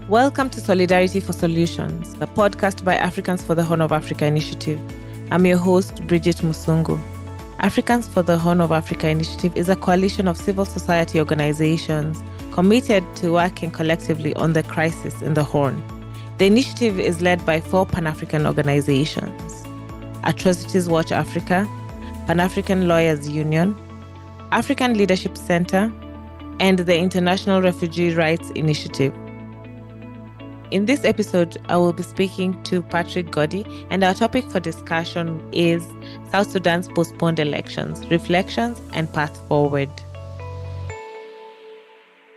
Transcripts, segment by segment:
Welcome to Solidarity for Solutions, the podcast by Africans for the Horn of Africa Initiative. I'm your host, Bridget Musungu. Africans for the Horn of Africa Initiative is a coalition of civil society organizations committed to working collectively on the crisis in the Horn. The initiative is led by 4 Pan-African organizations: Atrocities Watch Africa, Pan-African Lawyers Union, African Leadership Center, and the International Refugee Rights Initiative. In this episode, I will be speaking to Patrick Goddy, and our topic for discussion is South Sudan's postponed elections, reflections, and path forward.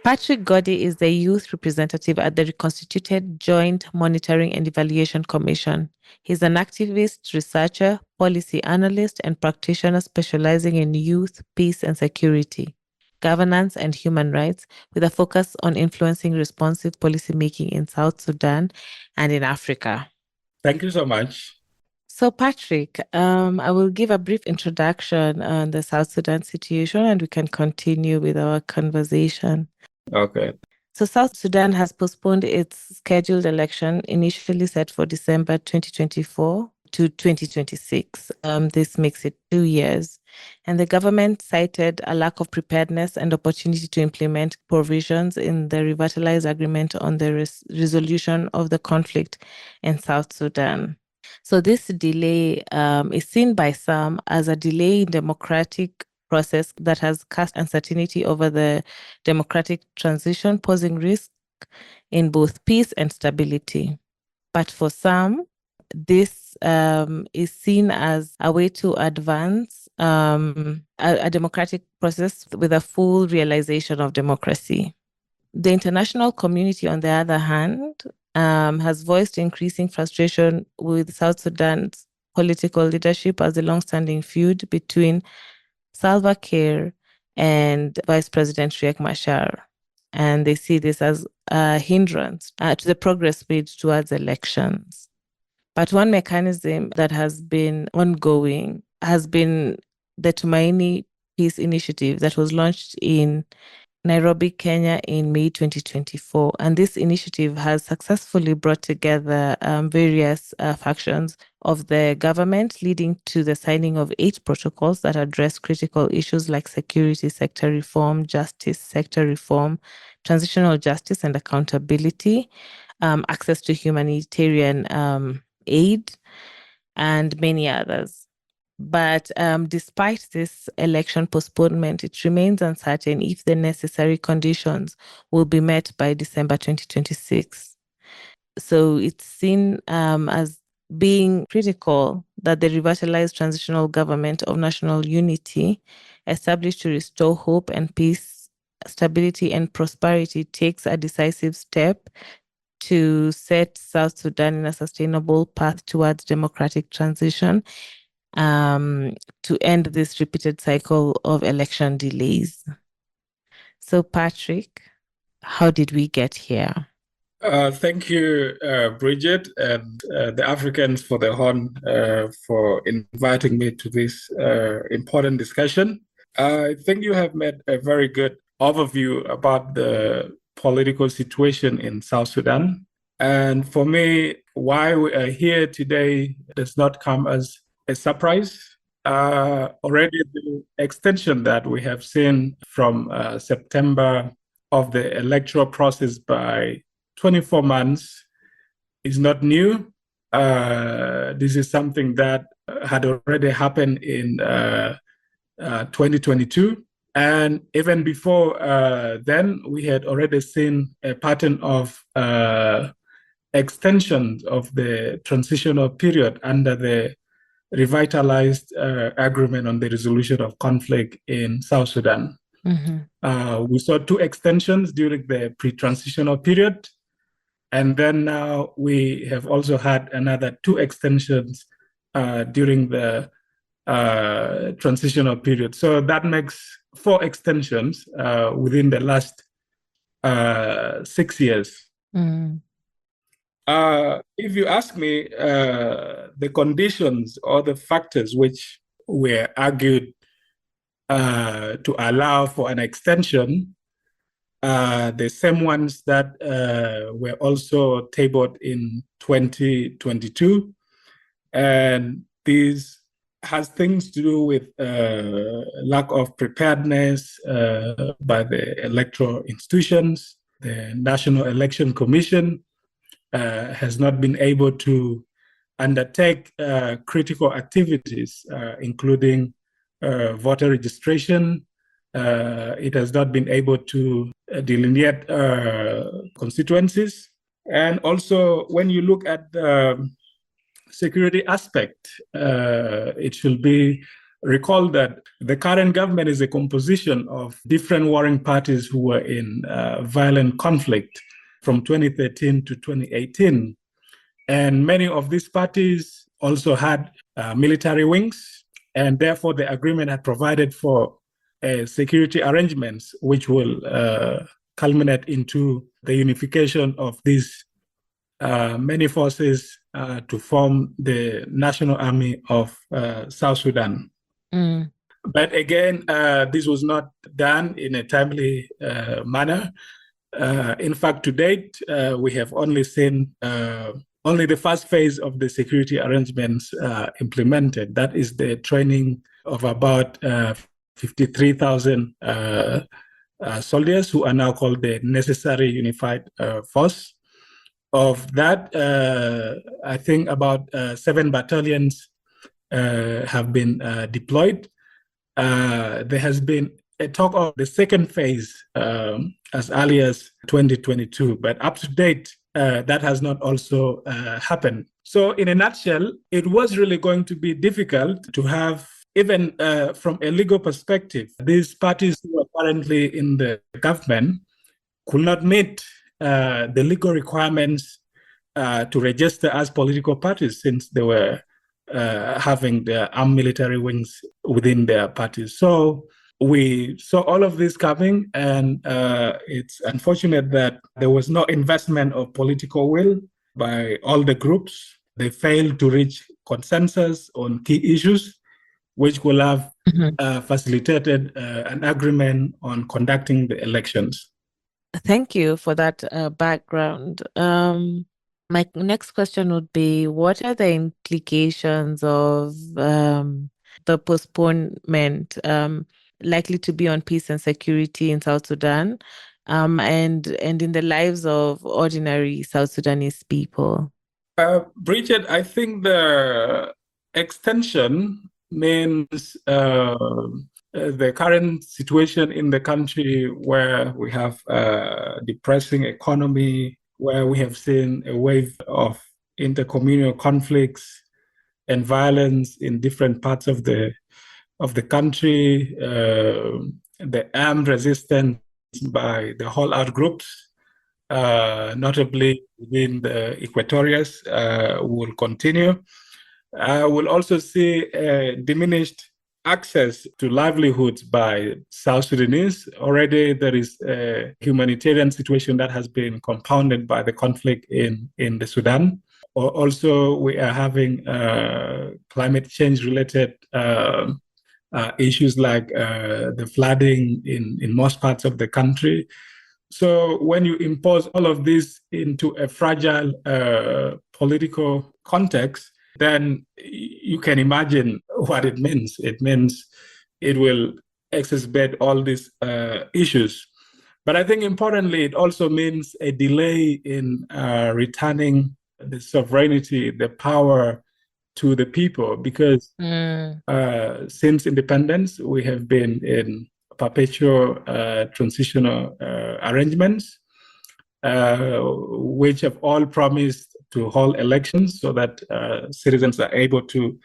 Patrick Goddy is the youth representative at the reconstituted Joint Monitoring and Evaluation Commission. He's an activist, researcher, policy analyst, and practitioner specializing in youth, peace, and security, governance, and human rights, with a focus on influencing responsive policymaking in South Sudan and in Africa. Thank you so much. So, Patrick, I will give a brief introduction on the South Sudan situation, and we can continue with our conversation. Okay. So, South Sudan has postponed its scheduled election, initially set for December 2024 to 2026. This makes it 2 years. And the government cited a lack of preparedness and opportunity to implement provisions in the Revitalised Agreement on the resolution of the conflict in South Sudan. So this delay is seen by some as a delay in democratic process that has cast uncertainty over the democratic transition, posing risk in both peace and stability. But for some, this is seen as a way to advance a democratic process with a full realization of democracy. The international community, on the other hand, has voiced increasing frustration with South Sudan's political leadership as the long-standing feud between Salva Kiir and Vice President Riek Machar. And they see this as a hindrance to the progress made towards elections. But one mechanism that has been ongoing has been the Tumaini Peace Initiative that was launched in Nairobi, Kenya in May 2024. And this initiative has successfully brought together various factions of the government, leading to the signing of 8 protocols that address critical issues like security sector reform, justice sector reform, transitional justice and accountability, access to humanitarian aid, and many others. But despite this election postponement, it remains uncertain if the necessary conditions will be met by December 2026. So it's seen as being critical that the revitalized transitional government of national unity, established to restore hope and peace, stability and prosperity, takes a decisive step to set South Sudan in a sustainable path towards democratic transition, to end this repeated cycle of election delays. So, Patrick, how did we get here? Thank you, Bridget, and the Africans for the Horn for inviting me to this important discussion. I think you have made a very good overview about the political situation in South Sudan. And for me, why we are here today does not come as a surprise. Already the extension that we have seen from September of the electoral process by 24 months is not new. This is something that had already happened in 2022. And even before then, we had already seen a pattern of extension of the transitional period under the Revitalized Agreement on the Resolution of Conflict in South Sudan. Mm-hmm. We saw 2 extensions during the pre-transitional period, and then now we have also had another 2 extensions during the transitional period. So that makes 4 extensions within the last 6 years. Mm-hmm. If you ask me, the conditions or the factors which were argued to allow for an extension the same ones that were also tabled in 2022. And these has things to do with lack of preparedness by the electoral institutions. The National Election Commission has not been able to undertake critical activities, including voter registration. It has not been able to delineate constituencies. And also, when you look at the security aspect, it should be recalled that the current government is a composition of different warring parties who were in violent conflict from 2013 to 2018. And many of these parties also had military wings, and therefore the agreement had provided for security arrangements which will culminate into the unification of these many forces to form the National Army of South Sudan. Mm. But again, this was not done in a timely manner. In fact, to date, we have only seen only the first phase of the security arrangements implemented. That is the training of about 53,000 soldiers who are now called the Necessary Unified Force. Of that, I think about 7 battalions have been deployed. There has been a talk of the second phase as early as 2022, but up to date, that has not also happened. So in a nutshell, it was really going to be difficult to have, even from a legal perspective, these parties who are currently in the government could not meet the legal requirements to register as political parties, since they were having their armed military wings within their parties. So we saw all of this coming, and it's unfortunate that there was no investment of political will by all the groups. They failed to reach consensus on key issues, which will have facilitated an agreement on conducting the elections. Thank you for that background. My next question would be, what are the implications of the postponement likely to be on peace and security in South Sudan, and in the lives of ordinary South Sudanese people? Bridget, I think the extension means the current situation in the country, where we have a depressing economy, where we have seen a wave of intercommunal conflicts and violence in different parts of the country, the armed resistance by the all-out groups, notably within the Equatorias, will continue. We'll also see diminished access to livelihoods by South Sudanese. Already there is a humanitarian situation that has been compounded by the conflict in the Sudan. Also, we are having climate change related issues like the flooding in most parts of the country. So when you impose all of this into a fragile political context, then you can imagine what it means. It means it will exacerbate all these issues. But I think importantly, it also means a delay in returning the sovereignty, the power to the people, because since independence, we have been in perpetual transitional arrangements, which have all promised to hold elections so that citizens are able to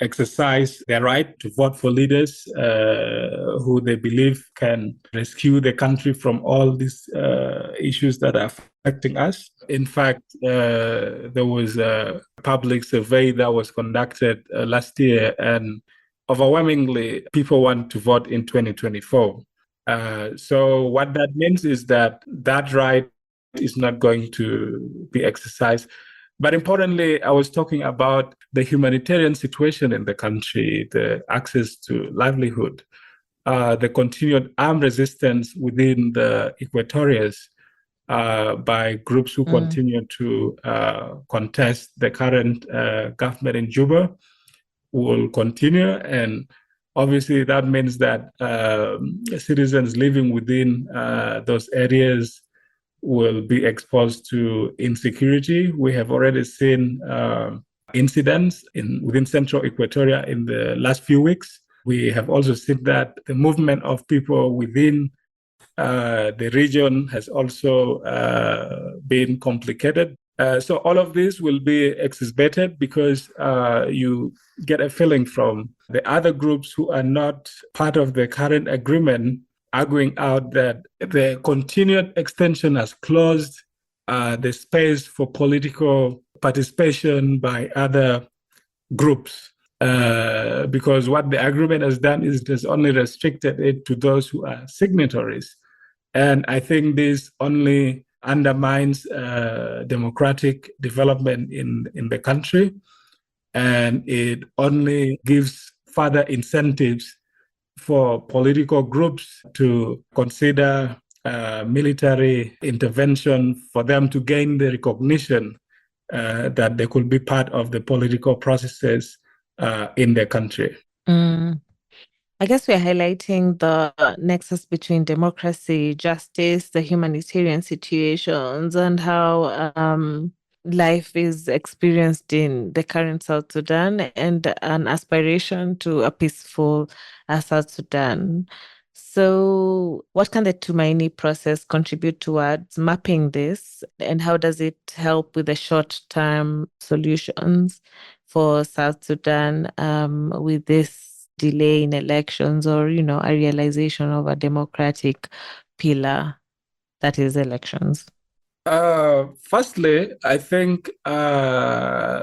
exercise their right to vote for leaders who they believe can rescue the country from all these issues that are affecting us. In fact, there was a public survey that was conducted last year, and overwhelmingly people want to vote in 2024. So what that means is that that right is not going to be exercised. But importantly, I was talking about the humanitarian situation in the country, the access to livelihood. the continued armed resistance within the Equatorials by groups who continue to contest the current government in Juba will continue. And obviously that means that citizens living within those areas will be exposed to insecurity. We have already seen incidents within Central Equatoria in the last few weeks. We have also seen that the movement of people within the region has also been complicated. So all of this will be exacerbated because you get a feeling from the other groups who are not part of the current agreement arguing out that the continued extension has closed the space for political participation by other groups. Because what the agreement has done is it has only restricted it to those who are signatories. And I think this only undermines democratic development in the country, and it only gives further incentives for political groups to consider military intervention for them to gain the recognition that they could be part of the political processes in their country. I guess we're highlighting the nexus between democracy, justice, the humanitarian situations, and how life is experienced in the current South Sudan and an aspiration to a peaceful South Sudan. So, what can the Tumaini process contribute towards mapping this, and how does it help with the short-term solutions for South Sudan with this delay in elections, or a realization of a democratic pillar that is elections? Firstly, I think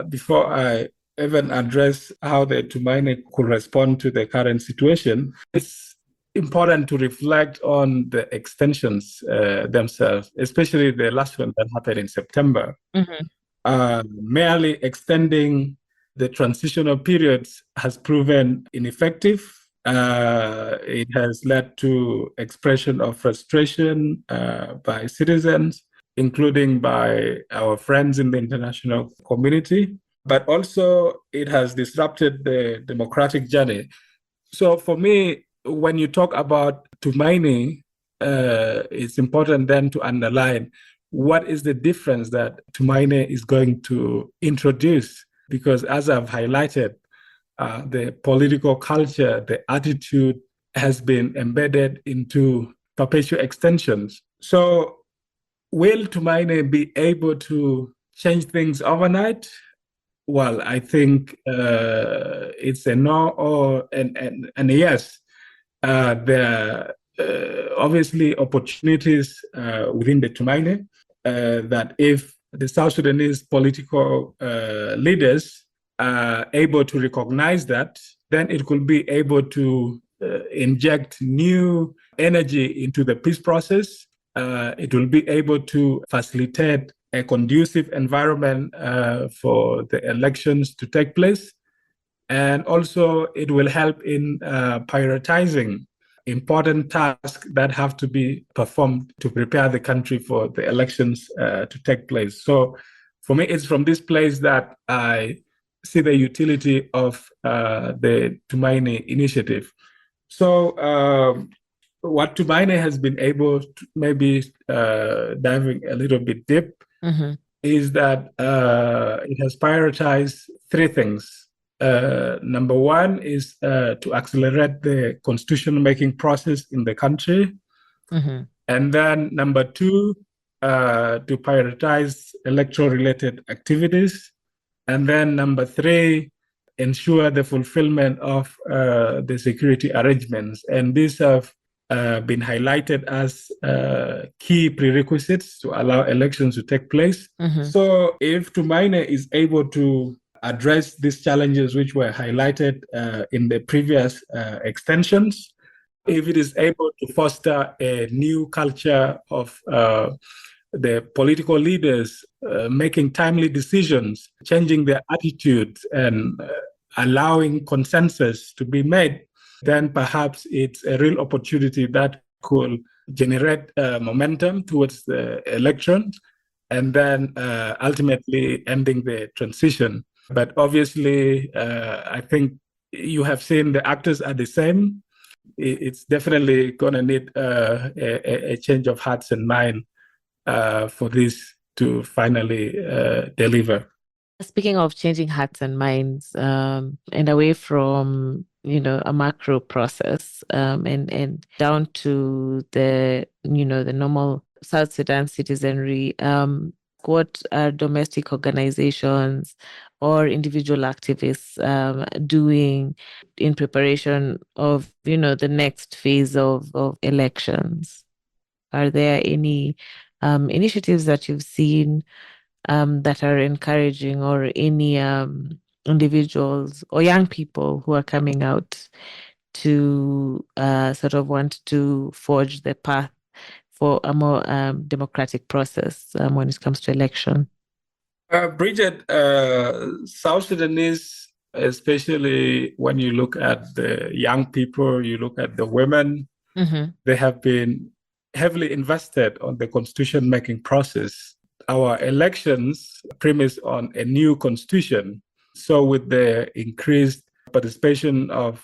before I even address how the Tumaini could respond to the current situation, it's important to reflect on the extensions themselves, especially the last one that happened in September. Merely extending the transitional periods has proven ineffective. It has led to expression of frustration by citizens, including by our friends in the international community, but also it has disrupted the democratic journey. So for me, when you talk about Tumaini, it's important then to underline what is the difference that Tumaini is going to introduce. Because as I've highlighted, the political culture, the attitude has been embedded into perpetual extensions. So will Tumaini be able to change things overnight? Well, I think it's a no or and a yes. There are obviously opportunities within the Tumaini that if the South Sudanese political leaders are able to recognize that, then it could be able to inject new energy into the peace process. It will be able to facilitate a conducive environment for the elections to take place. And also it will help in prioritizing important tasks that have to be performed to prepare the country for the elections to take place. So for me, it's from this place that I see the utility of the Tumaini initiative. So what Tumaini has been able to, maybe diving a little bit deep, is that it has prioritized three things. Number one is to accelerate the constitution-making process in the country. And then number two, to prioritize electoral-related activities. And then number three, ensure the fulfillment of the security arrangements. And these have been highlighted as key prerequisites to allow elections to take place. So if Tumaini is able to address these challenges which were highlighted in the previous extensions, if it is able to foster a new culture of the political leaders making timely decisions, changing their attitudes, and allowing consensus to be made, then perhaps it's a real opportunity that could generate momentum towards the elections and then ultimately ending the transition. But obviously, I think you have seen the actors are the same. It's definitely going to need a change of hearts and mind for this to finally deliver. Speaking of changing hearts and minds, and away from, a macro process, and down to the normal South Sudan citizenry, what are domestic organizations or individual activists doing in preparation of, the next phase of elections? Are there any initiatives that you've seen that are encouraging, or any individuals or young people who are coming out to sort of want to forge the path for a more democratic process when it comes to election? Bridget, South Sudanese, especially when you look at the young people, you look at the women, they have been heavily invested on the constitution making process. Our elections premise on a new constitution. So with the increased participation of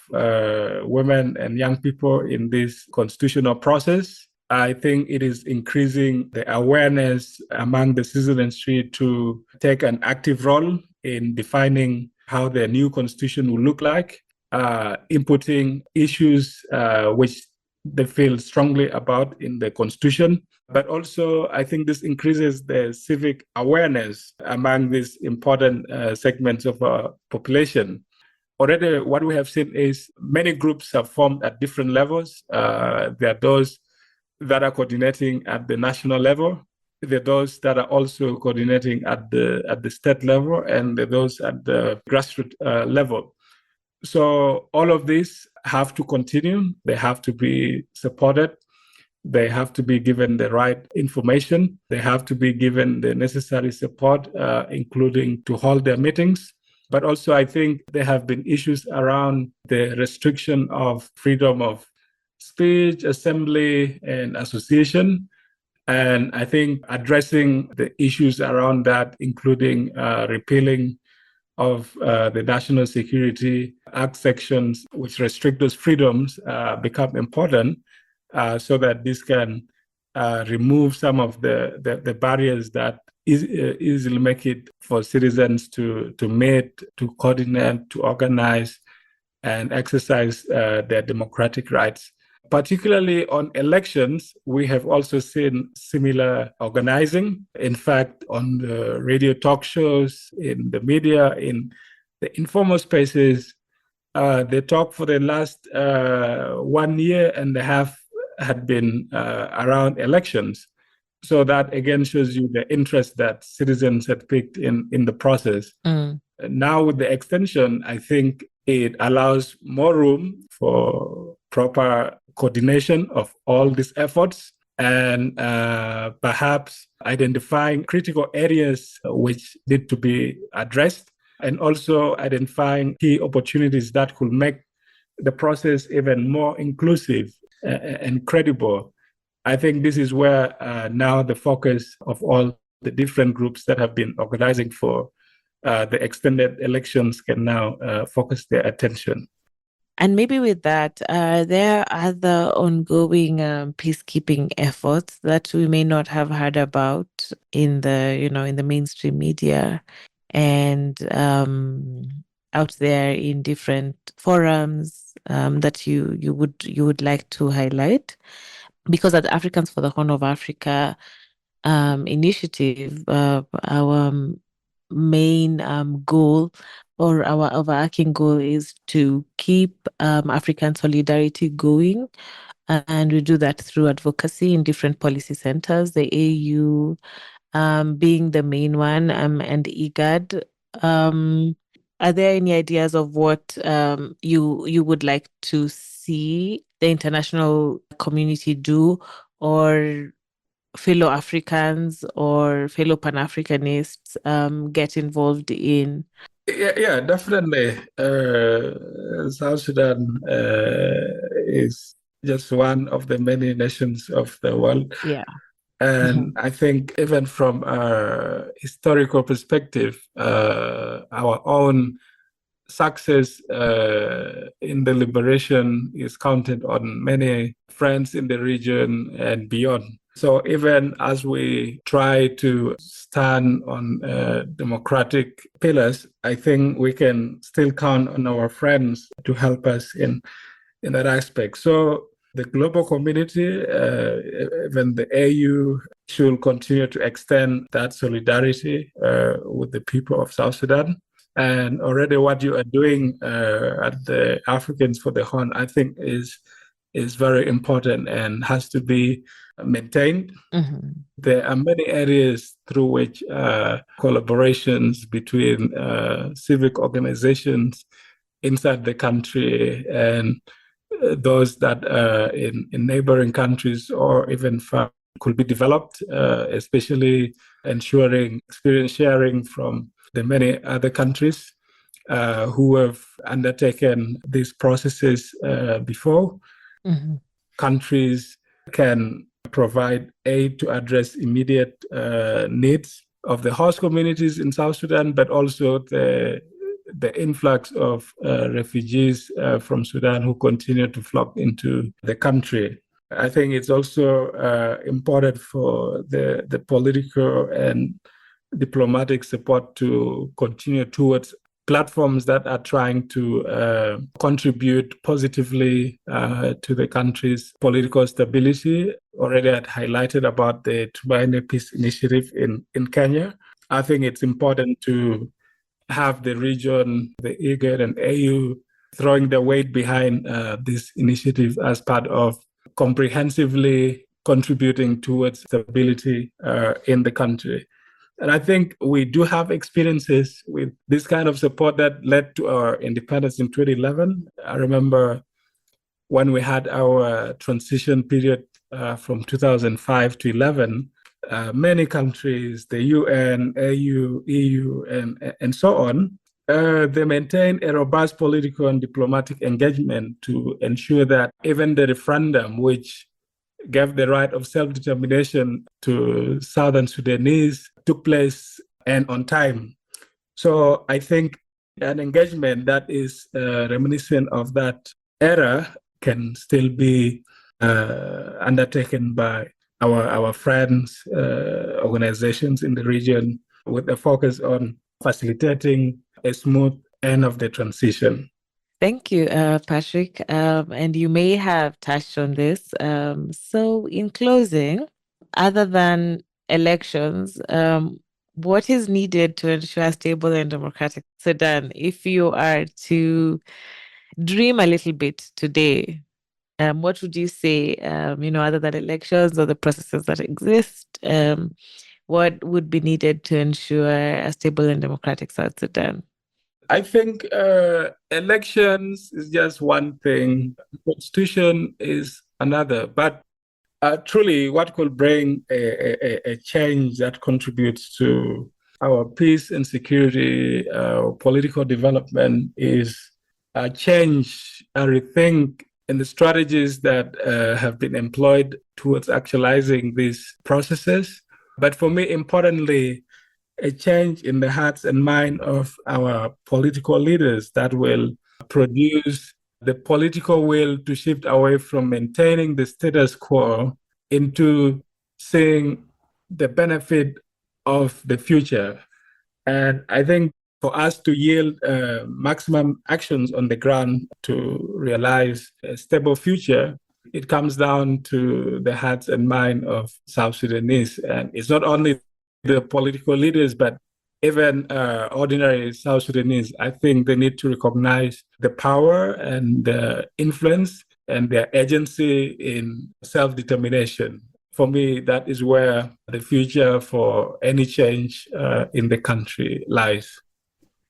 women and young people in this constitutional process, I think it is increasing the awareness among the citizenry to take an active role in defining how the new constitution will look like, inputting issues which they feel strongly about in the constitution. But also, I think this increases the civic awareness among these important segments of our population. Already, what we have seen is many groups have formed at different levels. There are those that are coordinating at the national level. There are those that are also coordinating at the state level, and there are those at the grassroots level. So all of these have to continue. They have to be supported. They have to be given the right information. They have to be given the necessary support, including to hold their meetings. But also, I think there have been issues around the restriction of freedom of speech, assembly, and association. And I think addressing the issues around that, including repealing of the National Security Act sections which restrict those freedoms, become important so that this can remove some of the barriers that easily make it for citizens to meet, to coordinate, to organize, and exercise their democratic rights. Particularly on elections, we have also seen similar organizing. In fact, on the radio talk shows, in the media, in the informal spaces, the talk for the last 1 year and a half had been around elections. So that again shows you the interest that citizens had picked in the process. Now with the extension, I think it allows more room for proper coordination of all these efforts, and perhaps identifying critical areas which need to be addressed, and also identifying key opportunities that could make the process even more inclusive and credible. I think this is where now the focus of all the different groups that have been organizing for the extended elections can now focus their attention. And maybe with that, there are other ongoing peacekeeping efforts that we may not have heard about in the mainstream media and out there in different forums that you would like to highlight. Because at Africans for the Horn of Africa initiative, our main goal, or our overarching goal, is to keep African solidarity going. And we do that through advocacy in different policy centers, the AU being the main one, and IGAD. Are there any ideas of what you would like to see the international community do, or fellow Africans or fellow Pan-Africanists get involved in? Yeah, definitely. South Sudan is just one of the many nations of the world. Yeah. And I think even from a historical perspective, our own success in the liberation is counted on many friends in the region and beyond. So even as we try to stand on democratic pillars, I think we can still count on our friends to help us in that aspect. So the global community, even the AU, should continue to extend that solidarity with the people of South Sudan. And already what you are doing at the Africans for the Horn, I think is very important and has to be maintained. There are many areas through which collaborations between civic organizations inside the country and those that are in neighboring countries or even far could be developed, especially ensuring experience sharing from the many other countries who have undertaken these processes before. Countries can provide aid to address immediate needs of the host communities in South Sudan, but also the influx of refugees from Sudan who continue to flock into the country. I think it's also important for the political and diplomatic support to continue towards platforms that are trying to contribute positively to the country's political stability. Already I had highlighted about the Tumaini Peace Initiative in Kenya. I think it's important to have the region, the IGAD and AU throwing their weight behind this initiative as part of comprehensively contributing towards stability in the country. And I think we do have experiences with this kind of support that led to our independence in 2011. I remember when we had our transition period from 2005 to 11, many countries, the UN, AU, EU, and so on, they maintain a robust political and diplomatic engagement to ensure that even the referendum, which gave the right of self-determination to Southern Sudanese, took place and on time. So I think an engagement that is reminiscent of that era can still be undertaken by our friends, organizations in the region with a focus on facilitating a smooth end of the transition. Thank you, Patrick. And you may have touched on this. So, in closing, other than elections, what is needed to ensure a stable and democratic Sudan? If you are to dream a little bit today, what would you say, other than elections or the processes that exist, what would be needed to ensure a stable and democratic South Sudan? I think elections is just one thing. Constitution is another. But truly, what could bring a change that contributes to our peace and security, political development is a change, a rethink in the strategies that have been employed towards actualizing these processes. But for me, importantly, a change in the hearts and mind of our political leaders that will produce the political will to shift away from maintaining the status quo into seeing the benefit of the future. And I think for us to yield maximum actions on the ground to realize a stable future, it comes down to the hearts and mind of South Sudanese. And it's not only the political leaders, but even ordinary South Sudanese. I think they need to recognize the power and the influence and their agency in self-determination. For me, that is where the future for any change in the country lies.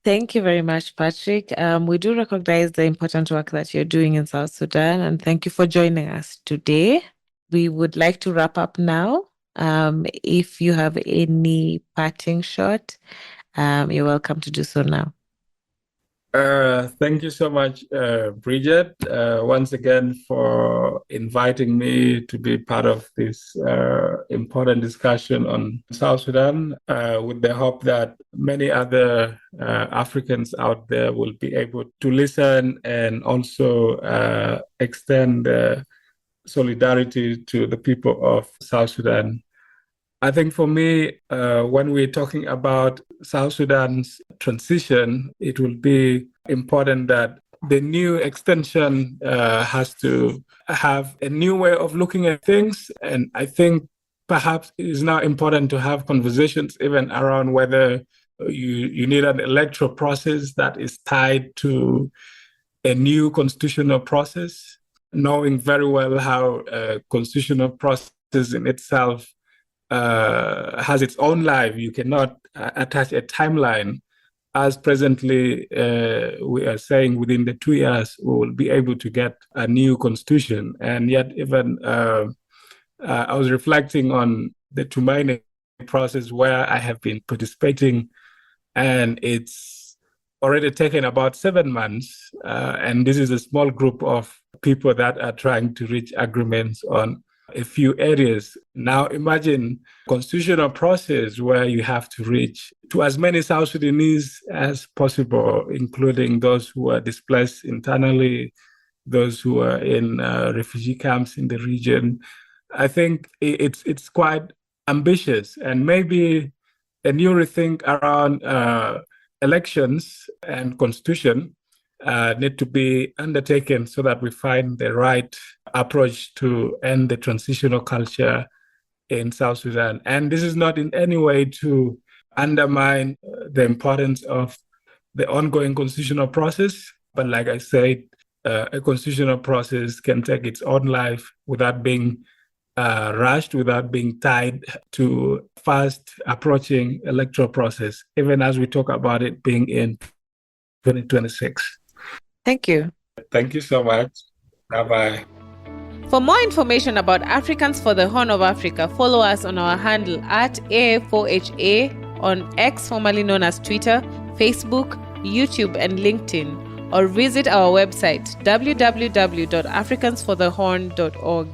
Thank you very much, Patrick. We do recognize the important work that you're doing in South Sudan, and thank you for joining us today. We would like to wrap up now. If you have any parting shot, you're welcome to do so now. Thank you so much, Bridget, once again for inviting me to be part of this important discussion on South Sudan, with the hope that many other Africans out there will be able to listen and also extend solidarity to the people of South Sudan. I think for me, when we're talking about South Sudan's transition, it will be important that the new extension has to have a new way of looking at things. And I think perhaps it is now important to have conversations even around whether you need an electoral process that is tied to a new constitutional process, knowing very well how a constitutional process in itself has its own life. You cannot attach a timeline. As presently we are saying within the 2 years, we will be able to get a new constitution. And yet even I was reflecting on the Tumaini process where I have been participating, and it's already taken about 7 months. And this is a small group of people that are trying to reach agreements on a few areas. Now imagine constitutional process where you have to reach to as many South Sudanese as possible, including those who are displaced internally, those who are in refugee camps in the region. I think it's quite ambitious, and maybe a new rethink around elections and constitution need to be undertaken so that we find the right approach to end the transitional culture in South Sudan. And this is not in any way to undermine the importance of the ongoing constitutional process. But like I said, a constitutional process can take its own life without being rushed, without being tied to fast approaching electoral process, even as we talk about it being in 2026. Thank you. Thank you so much. Bye-bye. For more information about Africans for the Horn of Africa, follow us on our handle at AA4HA on X, formerly known as Twitter, Facebook, YouTube, and LinkedIn, or visit our website www.africansforthehorn.org.